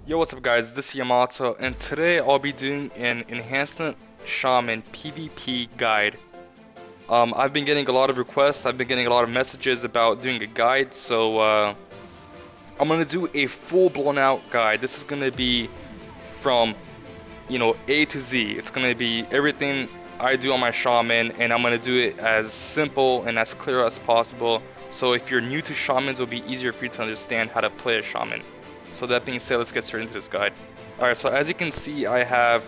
Yo, what's up guys, this is Yamato, and today I'll be doing an Enhancement Shaman PvP guide. I've been getting a lot of requests, I've been getting a lot of messages about doing a guide, so I'm gonna do a full blown out guide. This is gonna be from, A to Z. It's gonna be everything I do on my Shaman, and I'm gonna do it as simple and as clear as possible. So if you're new to Shamans, it'll be easier for you to understand how to play a Shaman. So that being said, let's get straight into this guide. Alright, so as you can see, I have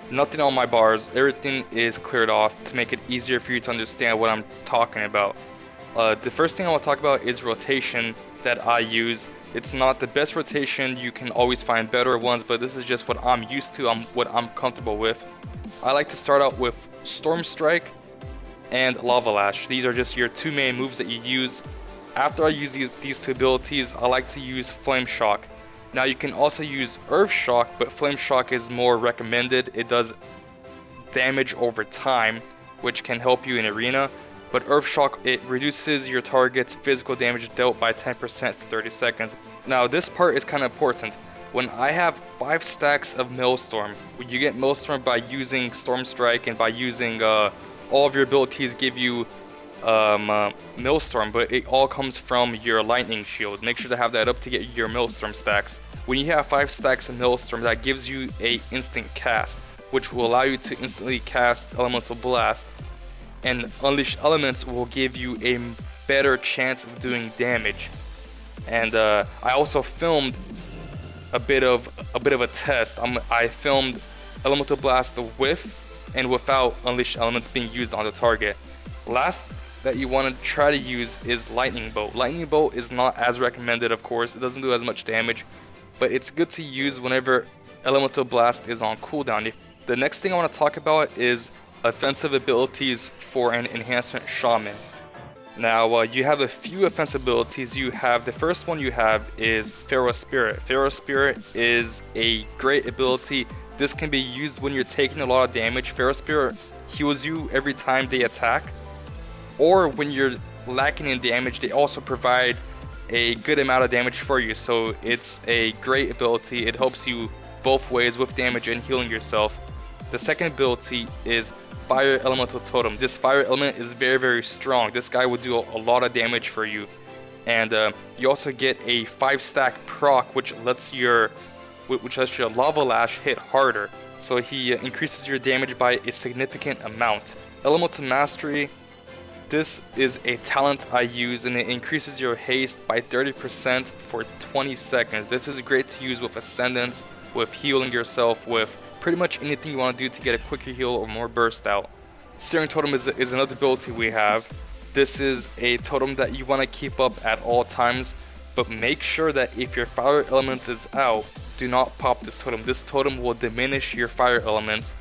nothing on my bars. Everything is cleared off to make it easier for you to understand what I'm talking about. The first thing I want to talk about is rotation that I use. It's not the best rotation, you can always find better ones, but this is just what I'm used to, what I'm comfortable with. I like to start out with Storm Strike and Lava Lash. These are just your two main moves that you use. After I use these two abilities, I like to use Flame Shock. Now you can also use Earth Shock, but Flame Shock is more recommended. It does damage over time, which can help you in Arena. But Earth Shock, it reduces your target's physical damage dealt by 10% for 30 seconds. Now this part is kind of important. When I have 5 stacks of Maelstrom, you get Maelstrom by using Storm Strike and by using all of your abilities give you Maelstrom, but it all comes from your Lightning Shield. Make sure to have that up to get your Maelstrom stacks. When you have 5 stacks of Maelstrom, that gives you a instant cast, which will allow you to instantly cast Elemental Blast, and Unleash Elements will give you a better chance of doing damage. And I also filmed a bit of a test. I filmed Elemental Blast with and without Unleash Elements being used on the target. Last that you want to try to use is Lightning Bolt. Lightning Bolt is not as recommended, of course. It doesn't do as much damage, but it's good to use whenever Elemental Blast is on cooldown. The next thing I want to talk about is offensive abilities for an Enhancement Shaman. Now, you have a few offensive abilities. The first one you have is Pharaoh Spirit. Pharaoh Spirit is a great ability. This can be used when you're taking a lot of damage. Pharaoh Spirit heals you every time they attack, or when you're lacking in damage, they also provide a good amount of damage for you. So it's a great ability. It helps you both ways with damage and healing yourself. The second ability is Fire Elemental Totem. This fire element is very, very strong. This guy will do a lot of damage for you. And you also get a 5-stack proc, which lets your Lava Lash hit harder. So he increases your damage by a significant amount. Elemental Mastery. This is a talent I use, and it increases your haste by 30% for 20 seconds. This is great to use with Ascendance, with healing yourself, with pretty much anything you want to do to get a quicker heal or more burst out. Searing Totem is another ability we have. This is a totem that you want to keep up at all times, but make sure that if your fire element is out, do not pop this totem. This totem will diminish your fire element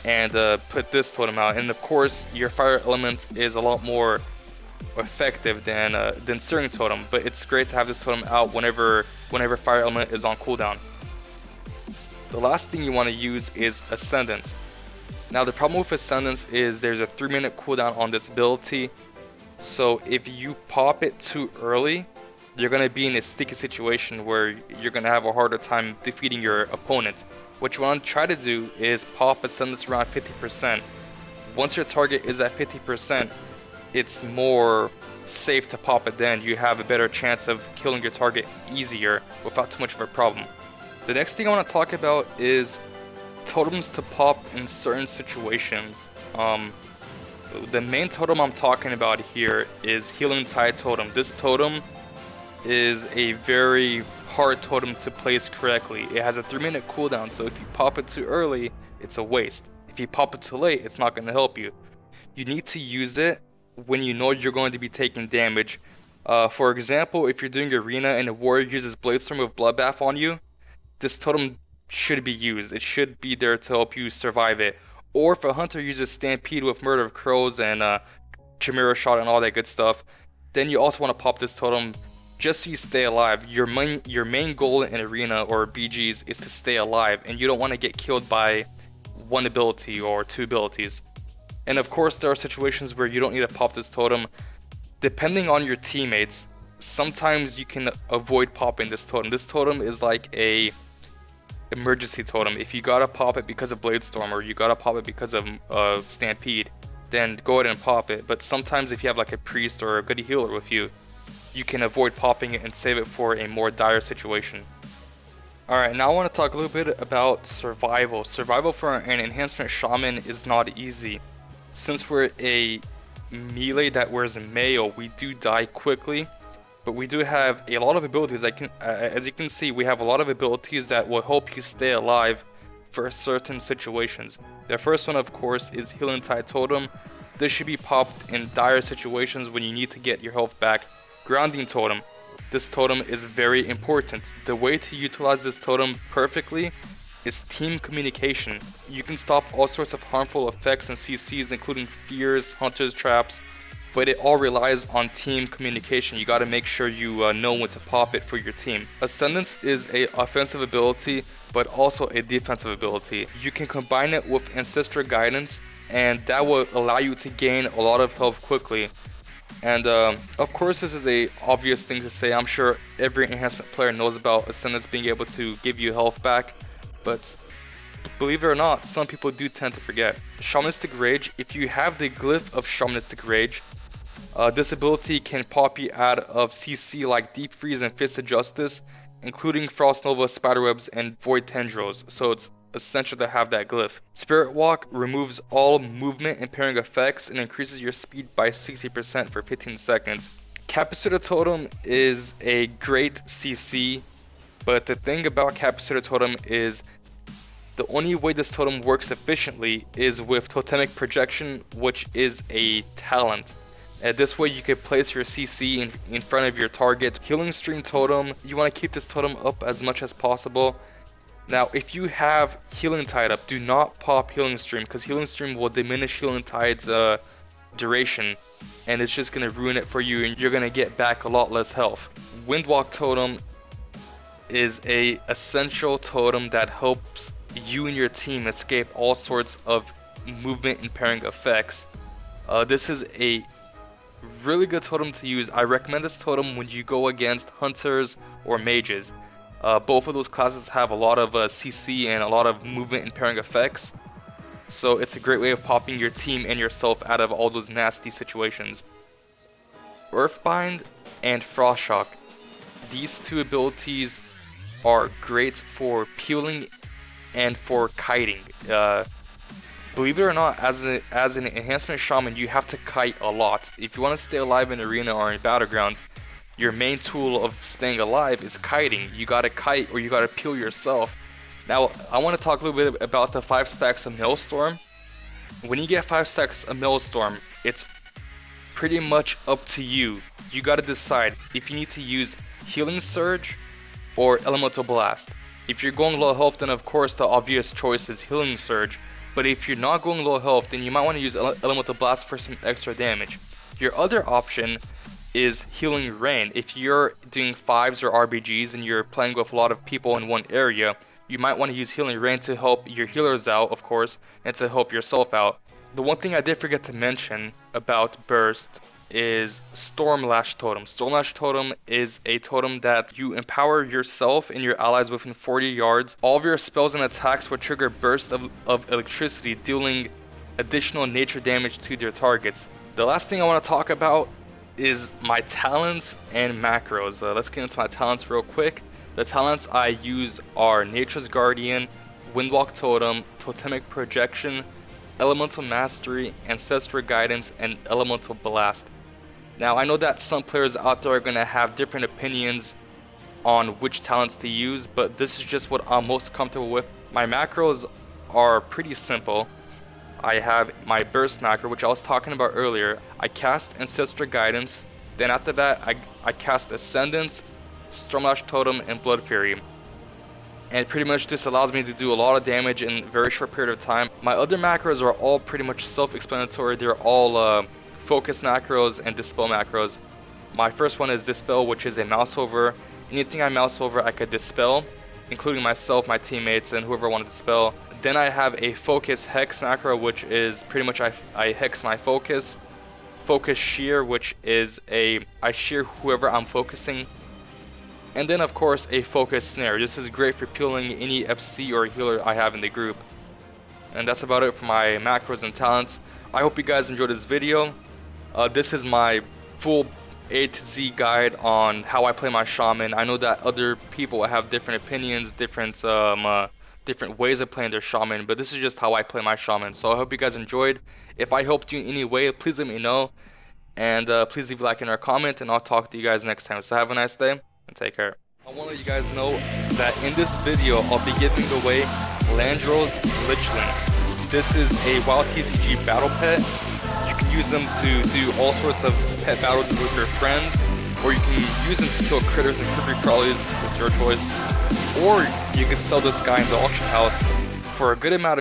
and put this totem out. And of course, your fire element is a lot more effective than Searing Totem, but it's great to have this totem out whenever fire element is on cooldown. The last thing you want to use is Ascendance. Now the problem with Ascendance is there's a 3-minute cooldown on this ability, so if you pop it too early, you're going to be in a sticky situation where you're going to have a harder time defeating your opponent. What you want to try to do is pop Ascendance around 50%. Once your target is at 50%, it's more safe to pop it then. You have a better chance of killing your target easier without too much of a problem. The next thing I want to talk about is totems to pop in certain situations. The main totem I'm talking about here is Healing Tide Totem. This totem is a very hard totem to place correctly. It has a 3-minute cooldown, so if you pop it too early, it's a waste. If you pop it too late, it's not going to help you. You need to use it when you know you're going to be taking damage. For example, if you're doing Arena and a warrior uses Bladestorm with Bloodbath on you, this totem should be used. It should be there to help you survive it. Or if a hunter uses Stampede with Murder of Crows and Chimera Shot and all that good stuff, then you also want to pop this totem just so you stay alive. Your main goal in Arena or BGs is to stay alive, and you don't want to get killed by one ability or 2 abilities. And of course, there are situations where you don't need to pop this totem. Depending on your teammates, sometimes you can avoid popping this totem. This totem is like a emergency totem. If you gotta pop it because of Blade Storm or you gotta pop it because of Stampede, then go ahead and pop it. But sometimes if you have like a priest or a good healer with you, you can avoid popping it and save it for a more dire situation. Alright, now I want to talk a little bit about survival. Survival for an enhancement shaman is not easy. Since we're a melee that wears mail, we do die quickly, but we do have a lot of abilities. As you can see, we have a lot of abilities that will help you stay alive for certain situations. The first one, of course, is Healing Tide Totem. This should be popped in dire situations when you need to get your health back. Grounding Totem. This totem is very important. The way to utilize this totem perfectly is team communication. You can stop all sorts of harmful effects and CCs, including fears, hunters, traps, but it all relies on team communication. You gotta make sure you know when to pop it for your team. Ascendance is a offensive ability, but also a defensive ability. You can combine it with Ancestral Guidance, and that will allow you to gain a lot of health quickly. And of course, this is a obvious thing to say. I'm sure every enhancement player knows about Ascendance being able to give you health back, but believe it or not, some people do tend to forget. Shamanistic Rage, if you have the glyph of Shamanistic Rage, this ability can pop you out of CC like Deep Freeze and Fist of Justice, including Frost Nova, Spiderwebs, and Void Tendrils, so it's essential to have that glyph. Spirit Walk removes all movement impairing effects and increases your speed by 60% for 15 seconds. Capacitator Totem is a great CC, but the thing about Capacitator Totem is the only way this totem works efficiently is with Totemic Projection, which is a talent. This way you can place your CC in front of your target. Healing Stream Totem, you want to keep this totem up as much as possible. Now, if you have Healing Tide up, do not pop Healing Stream, because Healing Stream will diminish Healing Tide's duration, and it's just going to ruin it for you, and you're going to get back a lot less health. Windwalk Totem is a essential totem that helps you and your team escape all sorts of movement impairing effects. This is a really good totem to use. I recommend this totem when you go against hunters or mages. Both of those classes have a lot of CC and a lot of movement impairing effects, so it's a great way of popping your team and yourself out of all those nasty situations. Earthbind and Frostshock. These two abilities are great for peeling and for kiting. Believe it or not, as an enhancement shaman, you have to kite a lot. If you want to stay alive in arena or in battlegrounds, your main tool of staying alive is kiting. You gotta kite or you gotta peel yourself. Now, I want to talk a little bit about the 5 stacks of Maelstrom. When you get 5 stacks of Maelstrom, it's pretty much up to you. You gotta decide if you need to use Healing Surge or Elemental Blast. If you're going low health, then of course the obvious choice is Healing Surge. But if you're not going low health, then you might want to use Elemental Blast for some extra damage. Your other option is Healing Rain. If you're doing 5s or RBGs and you're playing with a lot of people in one area, you might want to use Healing Rain to help your healers out, of course, and to help yourself out. The one thing I did forget to mention about Burst is Stormlash Totem. Stormlash Totem is a totem that you empower yourself and your allies within 40 yards. All of your spells and attacks will trigger bursts of electricity, dealing additional nature damage to their targets. The last thing I want to talk about is my talents and macros. Let's get into my talents real quick. The talents I use are Nature's Guardian, Windwalk Totem, Totemic Projection, Elemental Mastery, Ancestral Guidance, and Elemental Blast. Now, I know that some players out there are going to have different opinions on which talents to use, but this is just what I'm most comfortable with. My macros are pretty simple. I have my Burst macro, which I was talking about earlier. I cast Ancestral Guidance, then after that I cast Ascendance, Stormlash Totem, and Blood Fury. And pretty much this allows me to do a lot of damage in a very short period of time. My other macros are all pretty much self-explanatory. They're all focus macros and dispel macros. My first one is Dispel, which is a mouse over. Anything I mouse over I could dispel, including myself, my teammates, and whoever wanted to dispel. Then I have a Focus Hex macro, which is pretty much I hex my focus. Focus Shear, which is I shear whoever I'm focusing. And then of course a focus snare. This is great for peeling any FC or healer I have in the group. And that's about it for my macros and talents. I hope you guys enjoyed this video. This is my full A to Z guide on how I play my Shaman. I know that other people have different opinions, different ways of playing their Shaman, but this is just how I play my Shaman. So I hope you guys enjoyed. If I helped you in any way, please let me know. And please leave a like and a comment, and I'll talk to you guys next time. So have a nice day, and take care. I want to let you guys know that in this video, I'll be giving away Landro's Lichling. This is a WoW TCG battle pet. You can use them to do all sorts of pet battles with your friends, or you can use them to kill critters and creepy crawlies. It's your choice. Or you can sell this guy in the auction house for a good amount of